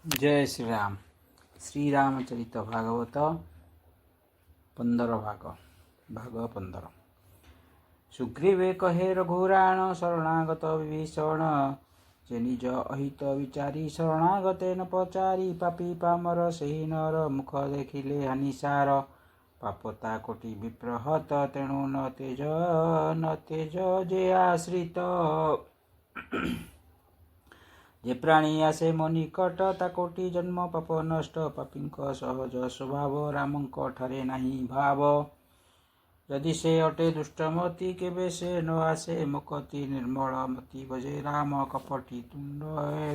जय श्री राम। श्रीरामचरित भागवत 15 भाग 15। सुग्रीवे कहे रघुराण शरणागत विभीषण, जे निज अहित विचारी शरणागते न पचारी। पापी पामर सेहि नर मुख देखिले हानिसार, पापता कोटि विप्रहत तेणु न तेज जे आश्रित। जे प्राणी आसे मो निकट ता कोटि जन्म पाप नष्ट। पापींक सहज स्वभाव रामंक ठारे नाही भाव। यदि से अटे दुष्टमती केबे से न आसे मुकति निर्मल मति। भजे राम कपटी तुंड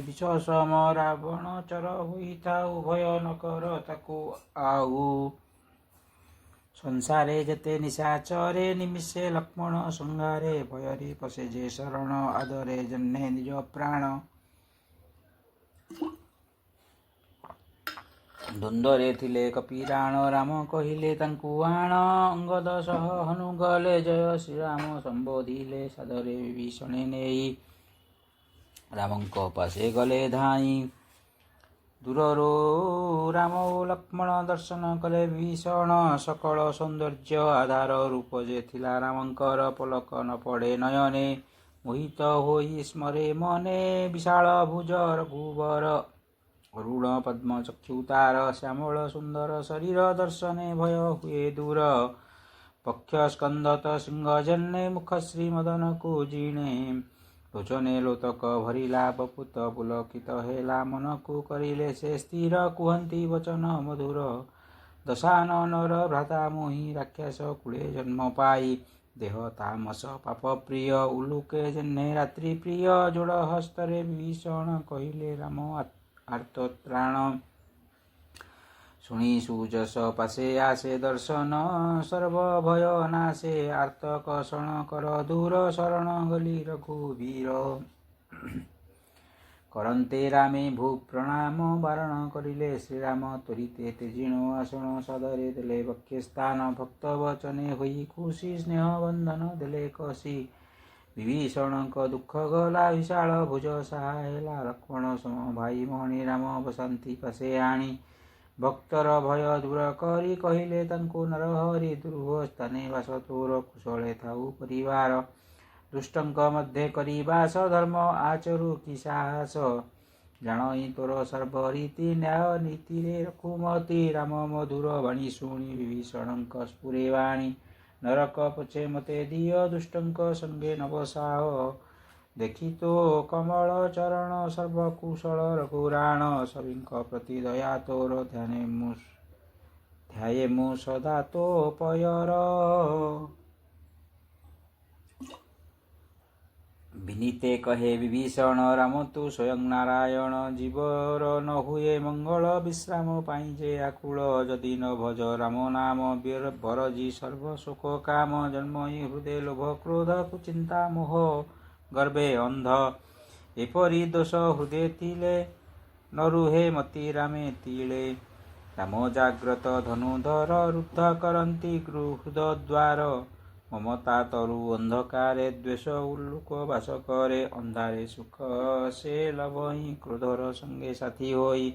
विष सम, रावण चर होइथाउ भय न कर ताकू आउ। संसारे जते निशाचरे निमिषे लक्ष्मण संहारे। भयरे पसे जे शरण आदरे जन्ने निज प्राण। द्वंद्वरे थिले कपिराण राम कहिले तांकु आण। अंगद सह हनु गले जय श्रीराम संबोधिले सादरे विभीषणे नेई। रामंक पासे गले धाई दूररो राम लक्ष्मण दर्शन कले विभीषण। सकल सौंदर्य आधार रूप जे थिला रामंकर। पलक न पड़े नयने मोहित होई स्मरे मने। विशाल भुज रघुवर अरुण पद्म चक्षुतार। श्यामल सुंदर शरीर दर्शने भय हुए दूर। पक्ष स्कंदत सिंह जन्ने मुख श्री मदन को जीणे। लोचने लोतक भरिला बपुत पुलकित हेला। मन को करिले से स्थिर कुहंती वचन मधुर। दशाननर भ्राता मोहि राक्षस कुले जन्म पाई। देह तामस पाप प्रिय उलुके जन्ने रात्रि प्रिय। जोड़ हस्तरे विभीषण कहिले राम आर्तत्राण। शुणी सुजस पासे आसे दर्शन सर्व भय नासे। आर्त कषण कर दूर शरण गली रघुवीर। करन्ते रामे भू प्रणाम वारण करिले श्रीराम। त्वरिते तेजिणो आसन सदरे देले वक्ष्य स्थान। भक्त वचने होई खुशी स्नेह बंधन देले कसी। विभीषणक दुख गला विशाल भुज सहायला। लक्ष्मण सम भाई भौणी राम बसंती पसे आणी। भक्तर भय दूर करी कहिले तांको नरहरि। दुर्भ स्थाने वास तोर कुशले थाउ परिवार। दुष्टंक मध्ये करी वास धर्म आचरु कि साहस। जाणई तोर सर्वरीति न्याय नीति रे रघुमती। राम मधुर वाणी शुणी विभीषणंक स्फुरे वाणी। नरक पछे मते दिय दुष्टंक संगे नवसाह। देखी तो कमल चरण सर्वकुशल रघुराण। सभिंक प्रति दया तोर ध्याये मु सदा तो पयर। विनीते कहे विभीषण राम तु स्वयं नारायण। जीवर न हुए मंगल विश्राम पाई जे आकुल। जदि न भज राम नाम बरजी सर्व शोक काम। जन्मई हृदय लोभ क्रोध कुचिंता मोह गर्भे अंध। एपरि दोष हृदय थिले न रुहे मति रामे तीले। राम जाग्रत धनुधर रुद्ध करंती गृहृद द्वार। ममता तरु अंधकारे द्वेष उल्लुक बास करे। अंधारे सुख से लभई क्रोधर संगे साथी होई।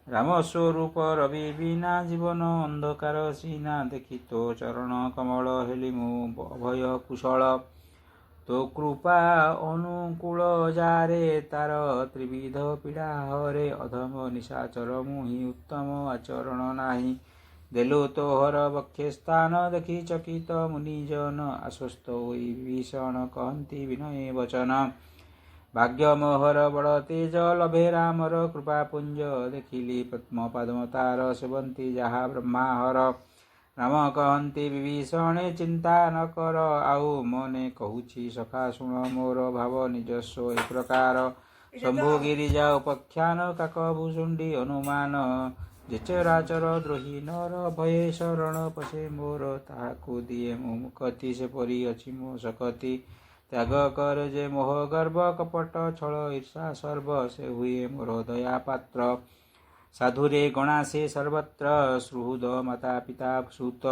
राम स्वरूप रवि बिना जीवन अंधकार सीना। देखी तो चरण कमल हेली मु अभय कुशल। तो कृपा अनुकूल जारे तार त्रिविध पीड़ा हरे। अधम निशाचर मुहि उत्तम आचरण नाही। देलु तोहर वक्ष्य स्थान देखी चकित मुनिजन। आश्वस्त होई विभीषण कहंती विनय वचन। भाग्य मोहर बड़ तेज लभे रामर कृपा पुंज। देखिली पद्म पादमतार सेवंती जहा ब्रह्माहर। राम कहंती विभीषणे चिंता न कर आउ। मने कहूछि सखा शुण मोर भाव निजस्व ए प्रकार। शंभु गिरिजा उपख्यान काक भुषुंडी हनुमान। जे चराचर द्रोही नर भये शरण पसे मोर। ताहाकु दिए मो मुकति से परी अछि मो सकति। त्याग कर जे मोह गर्भ कपट छल ईर्षा सर्व। से हुए मोर दया पात्र। साधुरे गणा से सर्वत्र सुहृद माता पिता सुत।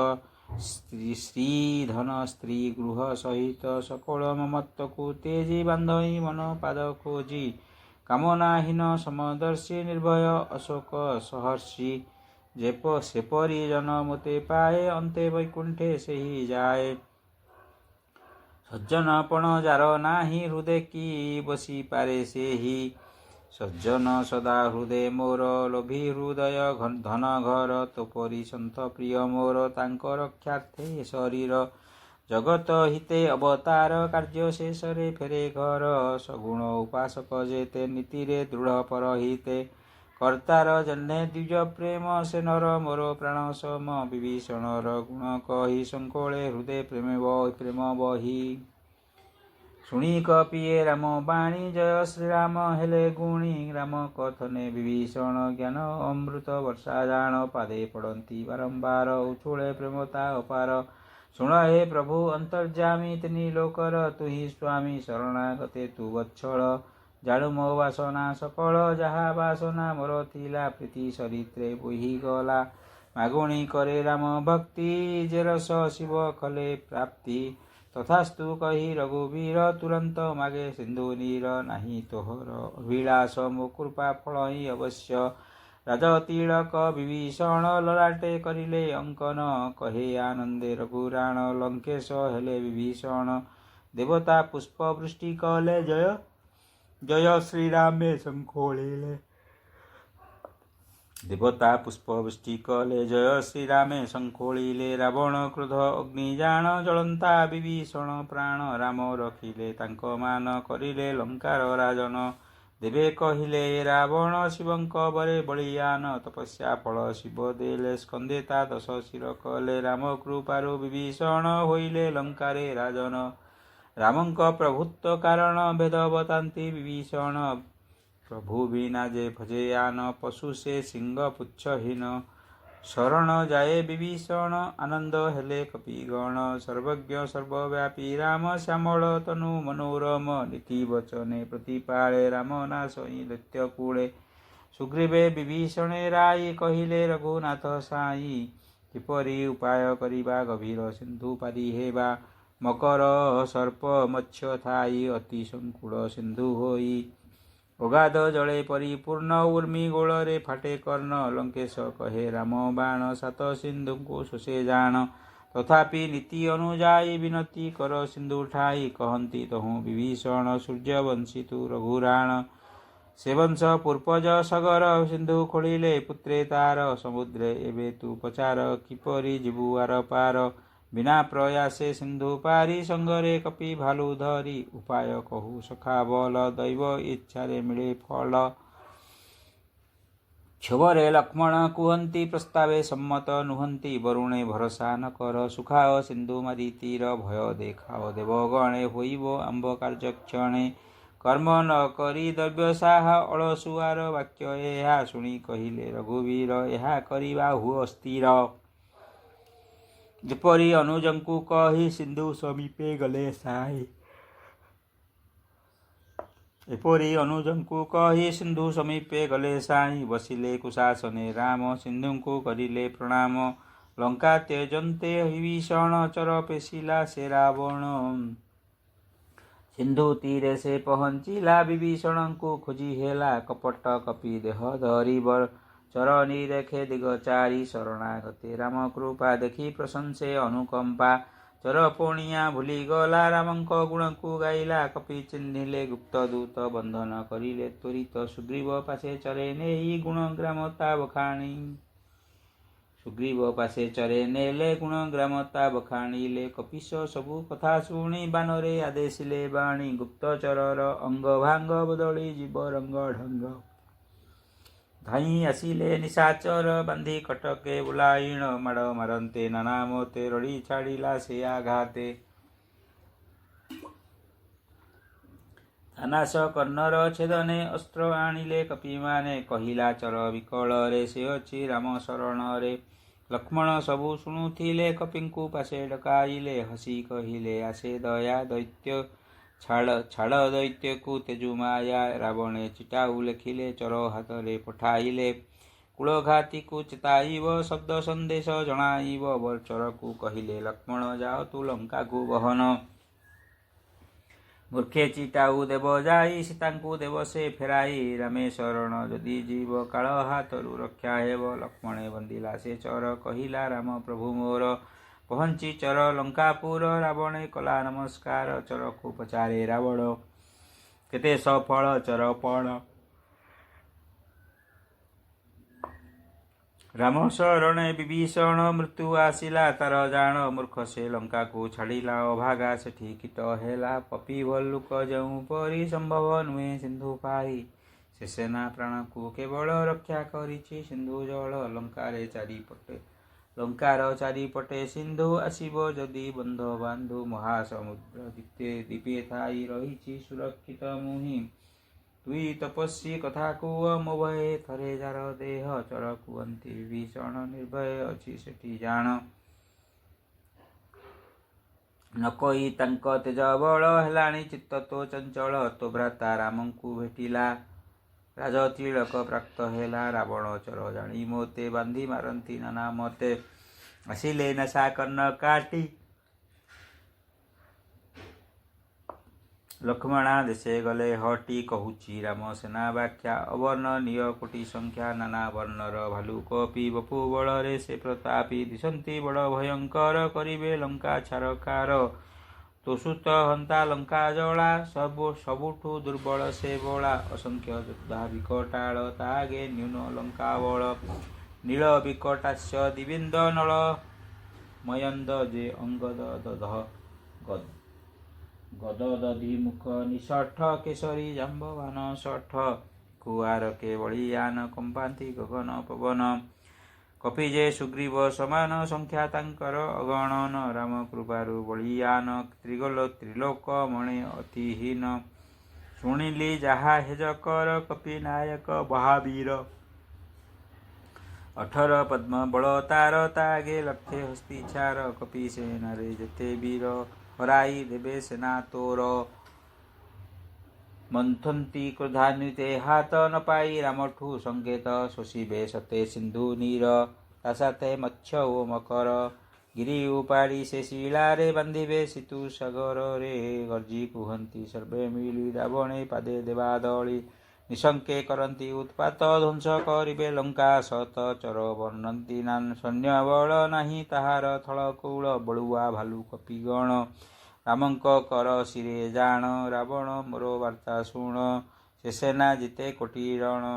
श्री धन स्त्री गृह सहित सकल ममत्व को तेजी। बांधई मन पाद खोजी କାମନାହୀନ ସମଦର୍ଶୀ ନିର୍ଭୟ ଅଶୋକ ସହର୍ଷି ସେପରି ଜନ ମୋତେ ପାଏ ଅନ୍ତେ ବୈକୁଣ୍ଠେ ସେହି ଯାଏ। ସଜ୍ଜନପଣ ଯାର ନାହିଁ ହୃଦେ କି ବସି ପାରେ ସେହି ସଜ୍ଜନ ସଦା ହୃଦେ ମୋର ଲୋଭୀ ହୃଦୟ ଧନ ଘର ତୋପରି ସନ୍ଥ ପ୍ରିୟ ମୋର ତାଙ୍କ ରକ୍ଷାର୍ଥେ ଶରୀର ଜଗତ ହିତେ ଅବତାର କାର୍ଯ୍ୟ ଶେଷରେ ଫେରେ ଘର ସଗୁଣ ଉପାସକ ଯେତେ ନୀତିରେ ଦୃଢ଼ ପରହିତେ କର୍ତ୍ତାର ଜହ୍ନେ ଦ୍ୱିଜ ପ୍ରେମ ସେ ନର ମୋର ପ୍ରାଣ ସମ ବିଭୀଷଣର ଗୁଣ କହି ସଂକୋଳେ ହୃଦେ ପ୍ରେମ ବହି ଶୁଣି କପିଏ ରାମ ବାଣୀ ଜୟ ଶ୍ରୀରାମ ହେଲେ ଗୁଣୀ ରାମ କଥନେ ବିଭୀଷଣ ଜ୍ଞାନ ଅମୃତ ବର୍ଷା ଜାଣ ପାଦେ ପଡ଼ନ୍ତି ବାରମ୍ବାର ଉଛୁଳେ ପ୍ରେମତା ଅପାର ଶୁଣ ହେ ପ୍ରଭୁ ଅନ୍ତର୍ଯାମୀ ତିନି ଲୋକର ତୁହି ସ୍ୱାମୀ ଶରଣାଗତେ ତୁ ବତ୍ସଳ ଜାଣୁ ମୋ ବାସନା ସକଳ ଯାହା ବାସନା ମୋର ଥିଲା ପ୍ରୀତି ସରିତ୍ରେ ବୋହି ଗଲା ମାଗୁଣି କରେ ରାମ ଭକ୍ତି ଯେ ରସ ଶିବ କଲେ ପ୍ରାପ୍ତି ତଥାସ୍ତୁ କହି ରଘୁବୀର ତୁରନ୍ତ ମାଗେ ସିନ୍ଧୁ ନୀର ନାହିଁ ତୋହର ଅଭିଳାଷ ମୋ କୃପା ଫଳ ହିଁ ଅବଶ୍ୟ ରାଜତିଳକ ବିଭୀଷଣ ଲଲାଟେ କରିଲେ ଅଙ୍କନ କହେ ଆନନ୍ଦେ ରଘୁରାଣ ଲଙ୍କେଶ ହେଲେ ବିଭୀଷଣ ଦେବତା ପୁଷ୍ପ ବୃଷ୍ଟି କଲେ ଜୟ ଜୟ ଶ୍ରୀରାମେ ଶଙ୍ଖୋଳିଲେ ଦେବତା ପୁଷ୍ପ ବୃଷ୍ଟି କଲେ ଜୟ ଶ୍ରୀରାମେ ଶଙ୍ଖୋଳିଲେ ରାବଣ କ୍ରୋଧ ଅଗ୍ନି ଜାଣ ଜଳନ୍ତା ବିଭୀଷଣ ପ୍ରାଣ ରାମ ରଖିଲେ ତାଙ୍କ ମାନ କରିଲେ ଲଙ୍କାର ରାଜନ ଦେବେ କହିଲେ ରାବଣ ଶିବଙ୍କ ବରେ ବଳିୟାନ ତପସ୍ୟା ଫଳ ଶିବ ଦେଲେ ସ୍କନ୍ଦେ ତା ଦଶ ଶିର କଲେ ରାମ କୃପାରୁ ବିଭୀଷଣ ହୋଇଲେ ଲଙ୍କାରେ ରାଜନ ରାମଙ୍କ ପ୍ରଭୁତ୍ୱ କାରଣ ଭେଦ ବତାନ୍ତି ବିଭୀଷଣ ପ୍ରଭୁ ବିନା ଯେ ଭଜେୟାନ ପଶୁ ସେ ସିଂହ ପୁଚ୍ଛହୀନ ଶରଣ ଯାଏ ବିଭୀଷଣ ଆନନ୍ଦ ହେଲେ କପିଗଣ ସର୍ବଜ୍ଞ ସର୍ବବ୍ୟାପୀ ରାମ ଶ୍ୟାମଳ ତନୁ ମନୋରମ ନୀତି ବଚନେ ପ୍ରତିପାଳେ ରାମ ନାଶଇ ଦୈତ୍ୟ କୂଳେ ସୁଗ୍ରୀବେ ବିଭୀଷଣେ ରାଇ କହିଲେ ରଘୁନାଥ ସାଇ କିପରି ଉପାୟ କରିବା ଗଭୀର ସିନ୍ଧୁ ପାରି ହେବା ମକର ସର୍ପ ମତ୍ସ୍ୟ ଥାଇ ଅତି ସଂକୁଳ ସିନ୍ଧୁ ହୋଇ ଅଗାଧ ଜଳେ ପରିପୂର୍ଣ୍ଣ ଉର୍ମି ଗୋଳରେ ଫାଟେ କର୍ଣ୍ଣ ଲଙ୍କେଶ କହେ ରାମ ବାଣ ସାତ ସିନ୍ଧୁଙ୍କୁ ଶୋଷେ ଜାଣ ତଥାପି ନୀତି ଅନୁଯାୟୀ ବିନତି କର ସିନ୍ଧୁ ଠାଇ କହନ୍ତି ତହୁଁ ବିଭୀଷଣ ସୂର୍ଯ୍ୟବଂଶୀ ତୁ ରଘୁରାଣ ସେ ବଂଶ ପୂର୍ବଜ ସଗର ସିନ୍ଧୁ ଖୋଳିଲେ ପୁତ୍ରେ ତାର ସମୁଦ୍ରେ ଏବେ ତୁ ପଚାର କିପରି ଯିବୁ ଆର ପାର ବିନା ପ୍ରୟାସେ ସିନ୍ଧୁ ପାରି ସଙ୍ଗରେ କପି ଭାଲୁ ଧରି ଉପାୟ କହୁ ସଖା ବଲ ଦୈବ ଇଚ୍ଛାରେ ମିଳେ ଫଳ କ୍ଷୋଭରେ ଲକ୍ଷ୍ମଣ କୁହନ୍ତି ପ୍ରସ୍ତାବେ ସମ୍ମତ ନୁହନ୍ତି ବରୁଣେ ଭରସା ନ କର ସୁଖାଅ ସିନ୍ଧୁ ମାରି ତୀର ଭୟ ଦେଖାଅ ଦେବଗଣେ ହୋଇବ ଆମ୍ବ କାର୍ଯ୍ୟକ୍ଷଣେ କର୍ମ ନ କରି ଦୈବ୍ୟସାହ ଅଳସୁଆର ବାକ୍ୟ ଏହା ଶୁଣି କହିଲେ ରଘୁବୀର ଏହା କରିବା ହୁଅ ସ୍ଥିର ଯେପରି ଅନୁଜଙ୍କୁ କହି ସିନ୍ଧୁ ସମୀପେ ଗଲେ ସାଇ ଏପରି ଅନୁଜଙ୍କୁ କହି ସିନ୍ଧୁ ସମୀପେ ଗଲେ ସାଇ ବସିଲେ କୁଶାସନେ ରାମ ସିନ୍ଧୁଙ୍କୁ କରିଲେ ପ୍ରଣାମ ଲଙ୍କା ତ୍ୟଜନ୍ତେ ବିଭୀଷଣ ଚର ପେଶିଲା ସେ ରାବଣ ସିନ୍ଧୁ ତୀରେ ସେ ପହଞ୍ଚିଲା ବିଭୀଷଣଙ୍କୁ ଖୋଜି ହେଲା କପଟ କପି ଦେହ ଧରିବ ଚରଣୀ ରେଖେ ଦିଗ ଚାରି ଶରଣାଗତେ ରାମ କୃପା ଦେଖି ପ୍ରଶଂସେ ଅନୁକମ୍ପା ଚର ପୋଣିଆ ଭୁଲିଗଲା ରାମଙ୍କ ଗୁଣକୁ ଗାଇଲା କପି ଚିହ୍ନିଲେ ଗୁପ୍ତ ଦୂତ ବନ୍ଧନ କରିଲେ ତ୍ୱରିତ ସୁଗ୍ରୀବ ପାଶେ ଚରେ ନେଇ ଗୁଣଗ୍ରାମତା ବଖାଣି ସୁଗ୍ରୀବ ପାଶେ ଚରେ ନେଲେ ଗୁଣଗ୍ରାମତା ବଖାଣିଲେ କପିଶ ସବୁ କଥା ଶୁଣି ବାନରେ ଆଦେଶିଲେ ବାଣୀ ଗୁପ୍ତଚରର ଅଙ୍ଗ ଭାଙ୍ଗ ବଦଳି ଯିବ ରଙ୍ଗ ଢଙ୍ଗ ଧାଇଁ ଆସିଲେ ନିଶାଚର ବାନ୍ଧି କଟକେ ବୁଲାଇଣ ମାଡ଼ ମାରନ୍ତେ ନାନା ମତେ ରଡ଼ି ଛାଡ଼ିଲା ସେ ଆଘାତେ ଥାନାଶ କର୍ଣ୍ଣର ଛେଦନେ ଅସ୍ତ୍ର ଆଣିଲେ କପିମାନେ କହିଲା ଚର ବିକଳରେ ସେ ଅଛି ରାମ ଶରଣରେ ଲକ୍ଷ୍ମଣ ସବୁ ଶୁଣୁଥିଲେ କପିଙ୍କୁ ପାଶେ ଡକାଇଲେ ହସି କହିଲେ ଆସେ ଦୟା ଦୈତ୍ୟ ଛାଡ଼ ଦୈତ୍ୟକୁ ତେଜୁ ମାୟା ରାବଣେ ଚିଟାଉ ଲେଖିଲେ ଚର ହାତରେ ପଠାଇଲେ କୂଳଘାତୀକୁ ଚେତାଇବ ଶବ୍ଦ ସନ୍ଦେଶ ଜଣାଇବ ଚରକୁ କହିଲେ ଲକ୍ଷ୍ମଣ ଯାଅ ତୁ ଲଙ୍କାକୁ ଗହନ ମୂର୍ଖେ ଚିଟାଉ ଦେବ ଯାଇ ସୀତାଙ୍କୁ ଦେବ ସେ ଫେରାଇ ରାମେ ଶରଣ ଯଦି ଜୀବ କାଳ ହାତରୁ ରକ୍ଷା ହେବ ଲକ୍ଷ୍ମଣେ ବନ୍ଦିଲା ସେ ଚର କହିଲା ରାମ ପ୍ରଭୁ ମୋର ପହଞ୍ଚି ଚର ଲଙ୍କାପୁର ରାବଣେ କଲା ନମସ୍କାର ଚରକୁ ପଚାରେ ରାବଣ କେତେ ସଫଳ ଚରପଣ ରାମ ଶରଣେ ବିଭୀଷଣ ମୃତ୍ୟୁ ଆସିଲା ତାର ଜାଣ ମୂର୍ଖ ସେ ଲଙ୍କାକୁ ଛାଡ଼ିଲା ଅଭାଗା ସେଠି କୀଟ ହେଲା ପପି ଭଲ୍ଲୁକ ଯେଉଁପରି ସମ୍ଭବ ନୁହେଁ ସିନ୍ଧୁ ପାରି ସେ ସେନା ପ୍ରାଣକୁ କେବଳ ରକ୍ଷା କରିଛି ସିନ୍ଧୁ ଜଳ ଲଙ୍କାର ଚାରିପଟେ ସିନ୍ଧୁ ଆସିବ ଯଦି ବନ୍ଧ ବାନ୍ଧୁ ମହାସମୁଦ୍ର ଦ୍ୱୀପେ ଥାଇ ରହିଛି ସୁରକ୍ଷିତ ମୁହିଁ ତୁଇ ତପସ୍ୱୀ କଥା କୁହ ମୋ ଭୟେ ଥରେ ଯାର ଦେହ ଚର କୁହନ୍ତି ବିଭୀଷଣ ନିର୍ଭୟ ଅଛି ସେଠି ଜାଣ ନ କହି ତାଙ୍କ ତେଜ ବଳ ହେଲାଣି ଚିତ୍ତ ତୋ ଚଞ୍ଚଳ ତୋ ଭ୍ରାତା ରାମଙ୍କୁ ଭେଟିଲା ରାଜ ତିଳକ ପ୍ରାପ୍ତ ହେଲା ରାବଣ ଚର ଜାଣି ମୋତେ ବାନ୍ଧି ମାରନ୍ତି ନାନା ମତେ ଆସିଲେ ନାଶା କର୍ଣ୍ଣ କାଟି ଲକ୍ଷ୍ମଣା ଦେଶେ ଗଲେ ହଟି କହୁଛି ରାମ ସେନା ବ୍ୟାଖ୍ୟା ଅବର୍ଣ୍ଣନୀୟ କୋଟି ସଂଖ୍ୟା ନାନା ବର୍ଣ୍ଣର ଭାଲୁ କପି ବପୁ ବଳରେ ସେ ପ୍ରତାପୀ ଦିଶନ୍ତି ବଡ଼ ଭୟଙ୍କର କରିବେ ଲଙ୍କା ଛାରକାର ତୋ ସୁତ ହନ୍ତା ଲଙ୍କା ଜଳା ସବୁଠୁ ଦୁର୍ବଳ ସେ ବଳା ଅସଂଖ୍ୟ ଯୋଦ୍ଧା ବିକଟାଳ ତାଗେ ନ୍ୟୁନ ଲଙ୍କା ବଳ ନୀଳ ବିକଟାସ୍ୟ ଦିବିନ୍ଦ ନଳ ମୟନ୍ଦ ଯେ ଅଙ୍ଗଦ ଗଦ ଦଧି ମୁଖ ନିଷଠ କେଶରୀ ଜାମ୍ବବାନ ଷଠ କୁଆର କେ ବଳିୟାନ କମ୍ପାନ୍ତି ଗଗନ ପବନ କପି ଯେ ସୁଗ୍ରୀବ ସମାନ ସଂଖ୍ୟା ତାଙ୍କର ଅଗଣନ ରାମ କୃପାରୁ ବଳିୟାନ ତ୍ରିଲୋକ ମଣେ ଅତିହୀନ ଶୁଣିଲି ଯାହା ହେଜକର କପି ନାୟକ ମହାବୀର 18 ପଦ୍ମ ବଳ ତାର ତାଗେ ଲକ୍ଷେ ହସ୍ତି ଛାର କପି ସେନାରେ ଯେତେ ବୀର ହରାଇ ଦେବେ ସେନା ତୋର ମନ୍ଥନ୍ତି କ୍ରୋଧାନ୍ୱିତେ ହାତ ନ ପାଇ ରାମଠୁ ସଂକେତ ଶୋଷିବେ ସତେ ସିନ୍ଧୁ ନୀର ତା ସାଥେ ମତ୍ସ୍ୟ ଓ ମକର ଗିରି ଉପାଡ଼ି ସେ ଶିଳାରେ ବାନ୍ଧିବେ ସିତୁ ସାଗରରେ ଗର୍ଜି କୁହନ୍ତି ସର୍ବେ ମିଳି ରାବଣେ ପାଦେ ଦେବା ଦଳି ନିଶଙ୍କେ କରନ୍ତି ଉତ୍ପାତ ଧ୍ୱଂସ କରିବେ ଲଙ୍କା ସତ ଚର ବର୍ଣ୍ଣନ୍ତି ସୈନ୍ୟ ବଳ ନାହିଁ ତାହାର ଥଳକୂଳ ବଳୁଆ ଭାଲୁ କପିଗଣ ରାମଙ୍କ କର ଶିରେ ଜାଣ ରାବଣ ମୋର ବାର୍ତ୍ତା ଶୁଣ ସେ ସେନା ଜିତେ କୋଟି ରଣ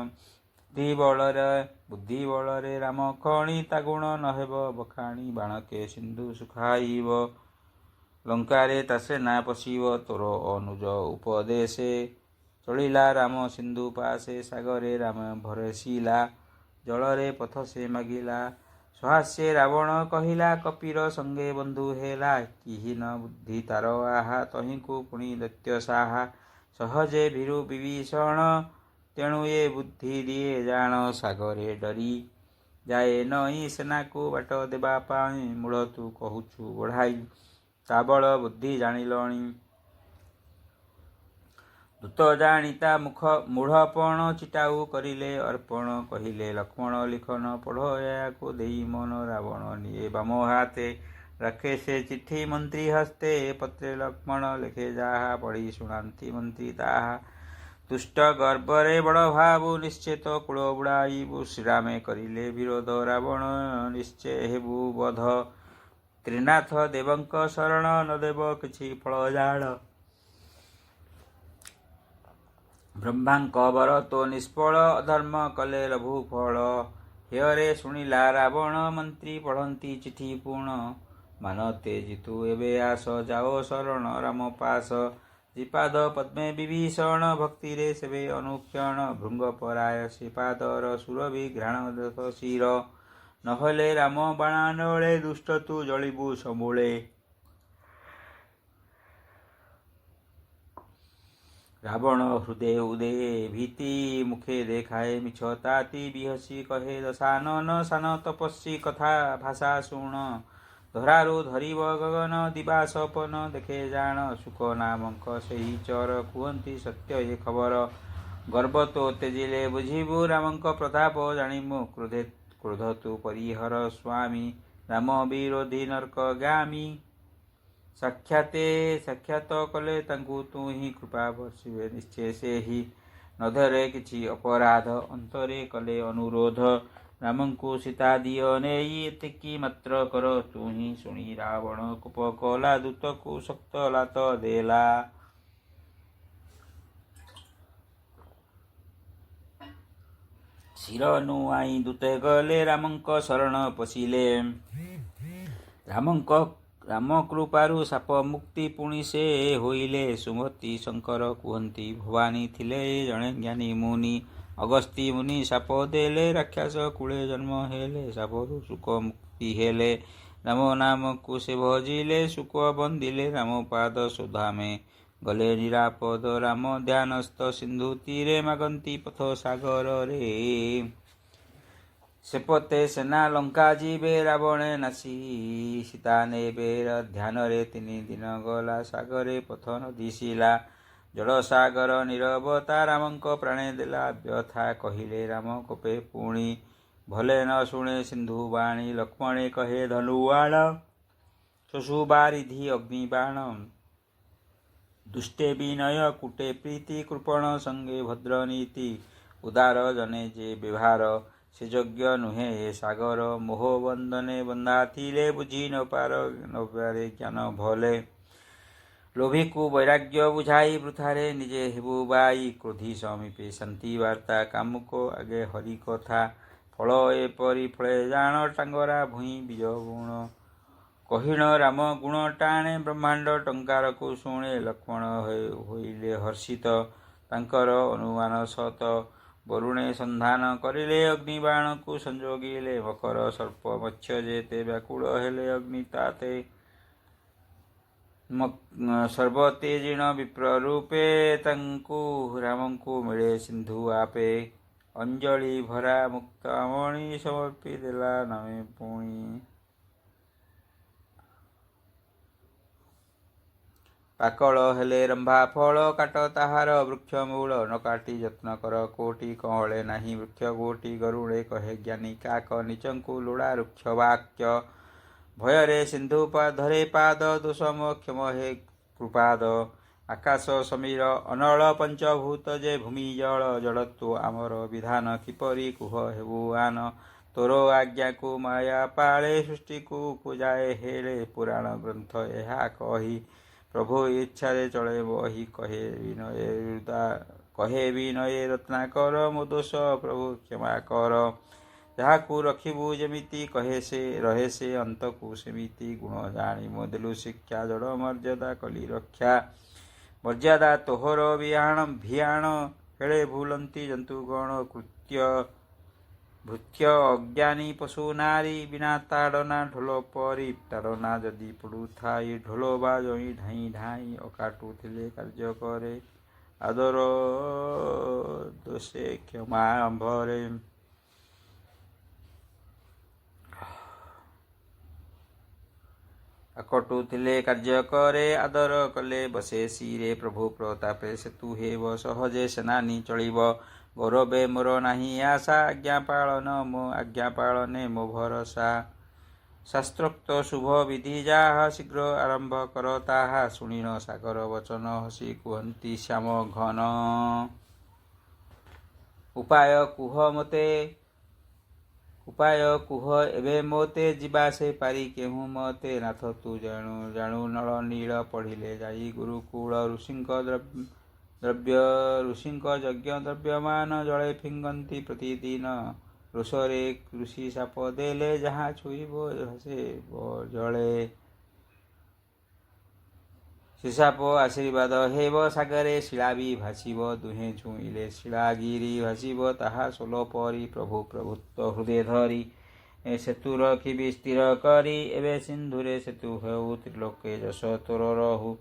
ବୁଦ୍ଧି ବଳରେ ରାମ ଖଣି ତା ଗୁଣ ନହେବ ବଖାଣି ବାଣକେ ସିନ୍ଧୁ ସୁଖାଇବ ଲଙ୍କାରେ ତା ସେନା ପଶିବ ତୋର ଅନୁଜ ଉପଦେଶେ ଚଳିଲା ରାମ ସିନ୍ଧୁ ପାଶେ ସାଗରେ ରାମ ଭରସିଲା ଜଳରେ ପଥ ସେ ମାଗିଲା ସହାସ୍ୟ ରାବଣ କହିଲା କପିର ସଙ୍ଗେ ବନ୍ଧୁ ହେଲା କିହୀନ ବୁଦ୍ଧି ତାର ଆହା ତହିଁକୁ ପୁଣି ଦୈତ୍ୟ ସାହା ସହଜେ ଭୀରୁ ବିଭୀଷଣ ତେଣୁ ଏ ବୁଦ୍ଧି ଦିଏ ଜାଣ ସାଗରେ ଡରି ଯାଏ ନଈ ସେନାକୁ ବାଟ ଦେବା ପାଇଁ ମୂଳ ତୁ କହୁଛୁ ବଢ଼ାଇ ତା ବଳ ବୁଦ୍ଧି ଜାଣିଲଣି ଦୂତ ଜାଣି ତା ମୂଢ଼ପଣ ଚିଟାଉ କରିଲେ ଅର୍ପଣ କହିଲେ ଲକ୍ଷ୍ମଣ ଲିଖନ ପଢ଼ ଏହାକୁ ଦେଇ ମନ ରାବଣ ନିଏ ବାମ ହାତେ ରଖେ ସେ ଚିଠି ମନ୍ତ୍ରୀ ହସ୍ତେ ପତ୍ରେ ଲକ୍ଷ୍ମଣ ଲେଖେ ଯାହା ପଢ଼ି ଶୁଣାନ୍ତି ମନ୍ତ୍ରୀ ତାହା ତୁଷ୍ଟ ଗର୍ବରେ ବଡ଼ ଭାବୁ ନିଶ୍ଚେତ କୂଳ ବୁଡ଼ାଇବୁ ଶ୍ରୀରାମେ କରିଲେ ବିରୋଧ ରାବଣ ନିଶ୍ଚୟ ହେବୁ ବଧ ତ୍ରିନାଥ ଦେବଙ୍କ ଶରଣ ନ ଦେବ କିଛି ଫଳ ଜାଣ ବ୍ରହ୍ମାଙ୍କ ବର ତୋ ନିଷ୍ଫଳ ଅଧର୍ମ କଲେ ଲଭୁ ଫଳ ହେୟରେ ଶୁଣିଲା ରାବଣ ମନ୍ତ୍ରୀ ପଢ଼ନ୍ତି ଚିଠି ପୁଣ ମାନତେ ଜିତୁ ଏବେ ଆସ ଯାଅ ଶରଣ ରାମ ପାଶ ଜିପାଦ ପଦ୍ମେ ବିଭୀଷଣ ଭକ୍ତିରେ ସେବେ ଅନୁକ୍ଷଣ ଭୃଙ୍ଗ ପରାୟ ସେ ପାଦର ସୁରଭି ଘ୍ରାଣ ଶିର ନହେଲେ ରାମ ବାଣାନଳେ ଦୁଷ୍ଟ ତୁ ଜଳିବୁ ସମୂଳେ ରାବଣ ହୃଦେ ଉଦେ ଭୀତି ମୁଖେ ଦେଖାଏ ମିଛ ତାତି ବିହସି କହେ ଦଶାନନ ସାନ ତପସ୍ୱୀ କଥା ଭାଷା ଶୁଣ ଧରାରୁ ଧରିବ ଗଗନ ଦିବା ସପନ ଦେଖେ ଜାଣ ସୁକ ନାମଙ୍କ ସେହି ଚର କୁହନ୍ତି ସତ୍ୟ ଏ ଖବର ଗର୍ବ ତୋ ତେଜିଲେ ବୁଝିବୁ ରାମଙ୍କ ପ୍ରତାପ ଜାଣିମୁ କ୍ରୋଧ ତୁ ପରିହର ସ୍ୱାମୀ ରାମ ବିରୋଧୀ ନର୍କ ଗାମୀ ସାକ୍ଷାତ କଲେ ତାଙ୍କୁ ତୁ ହିଁ କୃପା ବର୍ଷିବେ ନିଶ୍ଚୟ ସେ ହି ନଧରେ କିଛି ଅପରାଧ। ଅନ୍ତରେ କଲେ ଅନୁରୋଧ ରାମଙ୍କୁ ସୀତା ଦିଅ ନେଇ ଏତିକି ମାତ୍ର କର ତୁ ହିଁ ଶୁଣି ରାବଣ କୋପ କଲା ଦୂତକୁ ଶକ୍ତ ଲାତ ଦେଲା। ଶିର ନୁଆଇଁ ଦୂତେ ଗଲେ ରାମଙ୍କ ଶରଣ ପଶିଲେ। ରାମ କୃପାରୁ ସାପ ମୁକ୍ତି ପୁଣି ସେ ହୋଇଲେ ସୁମତି। ଶଙ୍କର କୁହନ୍ତି ଭବାନୀ ଥିଲେ ଜଣେ ଜ୍ଞାନୀ ମୁନି। ଅଗସ୍ତୀ ମୁନି ସାପ ଦେଲେ ରାକ୍ଷସ କୂଳେ ଜନ୍ମ ହେଲେ। ସାପରୁ ସୁଖ ମୁକ୍ତି ହେଲେ ରାମ ନାମକୁ ସେ ଭଜିଲେ। ସୁଖ ବନ୍ଦିଲେ ରାମ ପାଦ ସୁଧାମେ ଗଲେ ନିରାପଦ। ରାମ ଧ୍ୟାନସ୍ଥ ସିନ୍ଧୁ ତୀରେ ମାଗନ୍ତି ପଥ ସାଗରରେ। ସେପତେ ସେନା ଲଙ୍କା ଯିବେ ରାବଣେ ନାସି। ସୀତା ନେବେ ଧ୍ୟାନରେ 3 ଦିନ ଗଲା ସାଗରେ ପଥ ନଦିଶିଲା। ଜଳ ସାଗର ନିରବତା ରାମଙ୍କ ପ୍ରାଣେ ଦେଲା ବ୍ୟଥା। କହିଲେ ରାମ କୋପେ ପୁଣି ଭଲେ ନ ଶୁଣେ ସିନ୍ଧୁ ବାଣୀ। ଲକ୍ଷ୍ମଣେ କହେ ଧନୁବାଣ ଶଶୁ ବାରିଧି ଅଗ୍ନି ବାଣ। ଦୁଷ୍ଟେ ବିନୟ କୁଟେ ପ୍ରୀତି କୃପଣ ସଙ୍ଗେ ଭଦ୍ର ନୀତି। ଉଦାର ଜନେ ଯେ ବ୍ୟବହାର ସେ ଯୋଗ୍ୟ ନୁହେଁ ଏ ସାଗର। ମୋହ ବନ୍ଧନେ ବନ୍ଧା ଥିଲେ ବୁଝି ନପାରେ ଜ୍ଞାନ ଭଲେ। ଲୋଭୀକୁ ବୈରାଗ୍ୟ ବୁଝାଇ ବୃଥାରେ ନିଜେ ହେବୁ ବାଇ। କ୍ରୋଧୀ ସମୀପେ ଶାନ୍ତି ବାର୍ତ୍ତା କାମୁକ ଆଗେ ହରି କଥା। ଫଳ ଏପରି ଫଳେ ଜାଣ ଟାଙ୍ଗରା ଭୂଇଁ ବୀଜ ଗୁଣ। କହିଣ ରାମ ଗୁଣ ଟାଣେ ବ୍ରହ୍ମାଣ୍ଡ ଟଙ୍କାରକୁ ଶୁଣେ। ଲକ୍ଷ୍ମଣ ହୋଇଲେ ହର୍ଷିତ ତାଙ୍କର ଅନୁମାନ ସତ। ବରୁଣେ ସନ୍ଧାନ କରିଲେ ଅଗ୍ନି ବାଣକୁ ସଂଯୋଗିଲେ। ମକର ସର୍ପ ମତ୍ସ୍ୟ ଯେତେ ବ୍ୟାକୁଳ ହେଲେ ଅଗ୍ନି ତାତେ। ସର୍ବତେଜିଣ ବିପ୍ର ରୂପେ ତାଙ୍କୁ ରାମଙ୍କୁ ମିଳେ ସିନ୍ଧୁ ଆପେ। ଅଞ୍ଜଳି ଭରା ମୁକ୍ତାମଣି ସମର୍ପି ଦେଲା ନମେ ପୁଣି। ପାକଳ ହେଲେ ରମ୍ଭା ଫଳ କାଟ ତାହାର ବୃକ୍ଷ ମୂଳ। ନ କାଟି ଯତ୍ନ କର କୋଟି କଅଁଳେ ନାହିଁ ବୃକ୍ଷ କୋଟି। ଗରୁଡ଼େ କହେ ଜ୍ଞାନୀ କାକ ନିଚଙ୍କୁ ଲୋଡ଼ା ରୁକ୍ଷ ବାକ୍ୟ। ଭୟରେ ସିନ୍ଧୁ ଧରେ ପାଦ ଦୋଷମ କ୍ଷମ ହେ କୃପାଦ। ଆକାଶ ସମୀର ଅନଳ ପଞ୍ଚଭୂତ ଯେ ଭୂମି ଜଳ। ଜଡ଼ତ୍ୱ ଆମର ବିଧାନ କିପରି କୁହ ହେବୁ ଆନ। ତୋର ଆଜ୍ଞାକୁ ମାୟା ପାଳେ ସୃଷ୍ଟିକୁ ପୂଜାଏ ହେଳେ। ପୁରାଣ ଗ୍ରନ୍ଥ ଏହା କହି ପ୍ରଭୁ ଇଚ୍ଛାରେ ଚଳେ ବହି। କହେ ବିନୟେ ରତ୍ନାକର ମୋ ଦୋଷ ପ୍ରଭୁ କ୍ଷମା କର। ଯାହାକୁ ରଖିବୁ ଯେମିତି କହେ ସେ ରହେ ସେ ଅନ୍ତକୁ ସେମିତି। ଗୁଣ ଜାଣି ମୋ ଦେଲୁ ଶିକ୍ଷା ଜଡ଼ ମର୍ଯ୍ୟାଦା କଲି ରକ୍ଷା। ମର୍ଯ୍ୟାଦା ତୋହର ଭିଆଣ ହେଳେ ଭୁଲନ୍ତି ଜନ୍ତୁଗଣ। ଭୃତ୍ୟ ଅଜ୍ଞାନୀ ପଶୁ ନାରୀ ବିନା ତାଡ଼ନା ଢୋଲ ପରି। ତାଡ଼ନା ଯଦି ପଡ଼ୁଥାଇ ଢୋଲ ବାଜଇ ଧାଇଁ ଧାଇଁ। ଅକାଟୁ ଥିଲେ କାର୍ଯ୍ୟ କରେ ଆଦର ଦୋଷେ କ୍ଷମା ଆମ୍ଭରେ। ଆକଟୁ ଥିଲେ କାର୍ଯ୍ୟ କରେ ଆଦର କଲେ ବସେ ଶିରେ। ପ୍ରଭୁ ପ୍ରତାପେ ସେତୁ ହେବ ସହଜେ ସେନାନୀ ଚଳିବ। ଗୌରବେ ମୋର ନାହିଁ ଆଶା ଆଜ୍ଞା ପାଳନେ ମୋ ଭରସା। ଶାସ୍ତ୍ରୋକ୍ତ ଶୁଭ ବିଧି ଯାହା ଶୀଘ୍ର ଆରମ୍ଭ କର ତାହା। ଶୁଣିନ ସାଗର ବଚନ ହସି କୁହନ୍ତି ଶ୍ୟାମ ଘନ। ଉପାୟ କୁହ ଏବେ ମୋତେ ଯିବା ସେ ପାରି କେହୁଁ ମତେ। ନାଥ ତୁ ଜାଣୁ ନଳ ନୀଳ ପଢ଼ିଲେ ଯାଇ ଗୁରୁକୁଳ। ଋଷିଙ୍କ ଯଜ୍ଞ ଦ୍ରବ୍ୟମାନ ଜଳେ ଫିଙ୍ଗନ୍ତି ପ୍ରତିଦିନ। ରୋଷରେ ଋଷି ସାପ ଦେଲେ ଯାହା ଛୁଇଁବ ଭାସିବ ଜଳେ। ସେ ସାପ ଆଶୀର୍ବାଦ ହେବ ସାଗରେ ଶିଳା ବି ଭାସିବ। ଦୁହେଁ ଛୁଇଁଲେ ଶିଳାଗିରି ଭାସିବ ତାହା ସୋଲ ପରି। ପ୍ରଭୁ ପ୍ରଭୁତ୍ୱ ହୃଦେ ଧରି ସେତୁ ରଖିବି ସ୍ଥିର କରି। ଏବେ ସିନ୍ଧୁରେ ସେତୁ ହେଉ ତ୍ରିଲୋକେ ଯଶ ତୋର ରହୁ।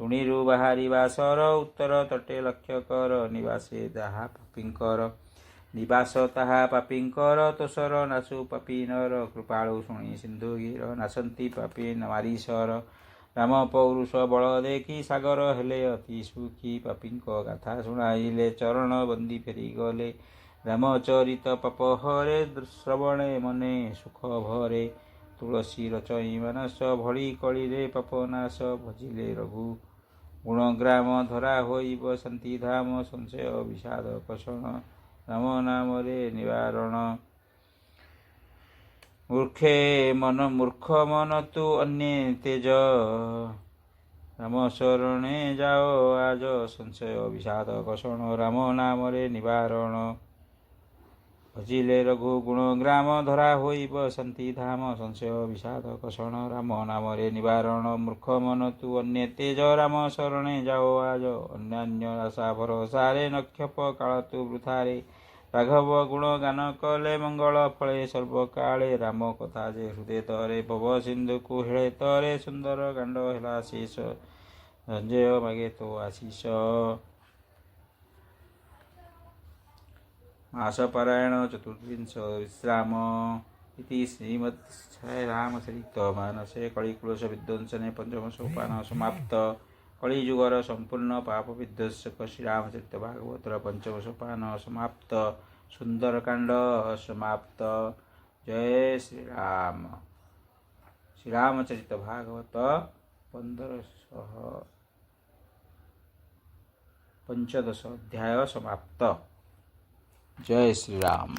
ତୁଣିରୁ ବାହାରିବା ସର ଉତ୍ତର ତଟେ ଲକ୍ଷ୍ୟ କର। ନିବାସ ତାହା ପାପୀଙ୍କର ତୋଷର ନାଶୁ ପାପୀ ନର। କୃପାଳୁ ଶୁଣି ସିନ୍ଧୁ ଗିର ନାଶନ୍ତି ପାପୀ ମାରିସର। ରାମ ପୌରୁଷ ବଳ ଦେଖି ସାଗର ହେଲେ ଅତି ସୁଖୀ। ପାପୀଙ୍କ ଗାଥା ଶୁଣାଇଲେ ଚରଣ ବନ୍ଦୀ ଫେରିଗଲେ। ରାମଚରିତ ପାପ ହରେ ଶ୍ରବଣେ ମନେ ସୁଖ ଭରେ। ତୁଳସୀ ରଚଇ ମାନସ ଭଳି କଳିରେ ପାପ ନାଶ ଭଜିଲେ ରଘୁ ଗୁଣଗ୍ରାମ ଧରା ହୋଇବ ଶାନ୍ତି ଧାମ ସଂଶୟ ବିଷାଦ କଷଣ ରାମ ନାମରେ ନିବାରଣ ମୂର୍ଖ ମନ ତୁ ଅନ୍ୟ ତେଜ ରାମ ଶରଣେ ଯାଅ ଆଜ ସଂଶୟ ବିଷାଦ କଷଣ ରାମ ନାମରେ ନିବାରଣ ଭଜିଲେ ରଘୁ ଗୁଣଗ୍ରାମ ଧରା ହୋଇବ ଶାନ୍ତି ଧାମ ସଂଶୟ ବିଷାଦ କଷଣ ରାମ ନାମରେ ନିବାରଣ ମୂର୍ଖ ମନ ତୁ ଅନ୍ୟ ତେଜ ରାମ ଶରଣେ ଯାଅ ଆଜ ଅନ୍ୟାନ୍ୟ ଆଶା ଭରସାରେ ନକ୍ଷପ କାଳ ତୁ ବୃଥାରେ ରାଘବ ଗୁଣ ଗାନ କଲେ ମଙ୍ଗଳ ଫଳେ ସର୍ବକାଳେ ରାମ କଥା ଯେ ହୃଦୟ ତରେ ଭବ ସିନ୍ଧୁକୁ ହେଳେ ତରେ ସୁନ୍ଦର କାଣ୍ଡ ହେଲା ଶେଷ ସଞ୍ଜୟ ମାଗେ ତୋ ଆଶିଷ ମାସ ପାରାୟଣ ଚତୁର୍ବିଂଶ ବିଶ୍ରାମ इति श्रीमद् मानसे कलिकुलश विध्वंसने पंचम सोपान समाप्त कलिजुगर संपूर्ण पाप विध्वंसक श्रीरामचरित भागवतर पंचम सोपान समाप्त सुंदरकांड समाप्त। जय श्रीराम। श्रीरामचरित भागवत 1515 अध्याय समाप्त। जय श्रीराम।